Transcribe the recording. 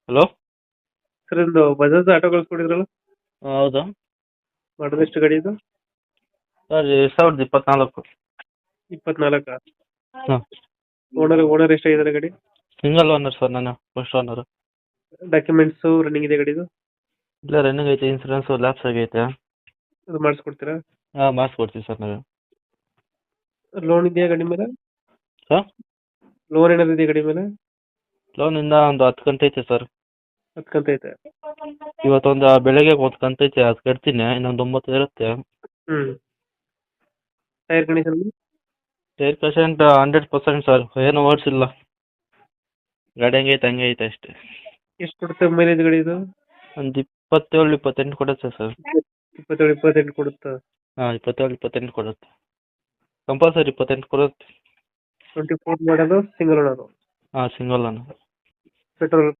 Hello. Sir ಒಂದು Bajaj auto ಕಳ್ಸ್ಕೊಟ್ಟಿದ್ರಲ್ಲ, ಹೌದು ಮಾಡಲ್ ಎಷ್ಟು ಗಾಡಿ ಇದು? ಸರ್ 2024. 24. ಹಾಂ, ಓನರ್ ಎಷ್ಟಾಗಿದ್ದಾರೆ ಗಾಡಿ? ಸಿಂಗಲ್ ಓನರ್ ಸರ್, ನಾನು ಫಸ್ಟ್ ಓನರು. ಡಾಕ್ಯುಮೆಂಟ್ಸು ರನ್ನಿಂಗ್ ಇದೆ ಗಾಡಿದು? ಇಲ್ಲ, ರನ್ನಿಂಗ್ ಐತೆ, ಇನ್ಸೂರೆನ್ಸು ಲ್ಯಾಪ್ಸ್ ಆಗೈತೆ. ಅದು ಮಾಡಿಸ್ಕೊಡ್ತೀರಾ? ಹಾಂ, ಮಾಡಿಸ್ಕೊಡ್ತೀವಿ ಸರ್ ನಾವು. ಲೋನ್ ಇದೆಯಾ ಗಾಡಿ ಮೇಲೆ? ಸರ್, ಲೋನ್ ಏನಾದ್ರು ಇದೆಯಾ ಗಾಡಿ ಮೇಲೆ? ಲೋನಿಂದ ಒಂದು 10 ಕಂತು ಐತೆ ಸರ್. 10 ಕಂತು ಐತೆ. ಇವತ್ತೊಂದು ಬೆಳಗ್ಗೆ ಒಂದು ಕಂತು ಐತೆ, ಅದು ಕಟ್ತೀನಿ, ಇನ್ನೊಂದು 9 ಇರುತ್ತೆ. Tyre condition? Tyre percent 100% sir, ಏನು ಓಡಿಸಿಲ್ಲ. ಗಾಡಿ ಹೆಂಗೈತೆ ಹಂಗೆ ಐತೆ ಅಷ್ಟೇ. ಎಷ್ಟು ಕೊಡುತ್ತೆ ಮೈಲೇಜ್ ಗಾಡಿ ಇದು? ಒಂದು 27-28 ಕೊಡುತ್ತೆ ಸರ್. 27-28 ಕೊಡುತ್ತಾ? ಹಾಂ, 27-28 ಕೊಡುತ್ತೆ. ಕಂಪಲ್ಸರಿ 28 ಕೊಡುತ್ತೆ. 24 ಮಾಡಲು ಸಿಂಗಲ್ ಓನರು? ಹಾಂ, ಸಿಂಗಲ್ ಓನರ್. ಪೆಟ್ರೋಲ್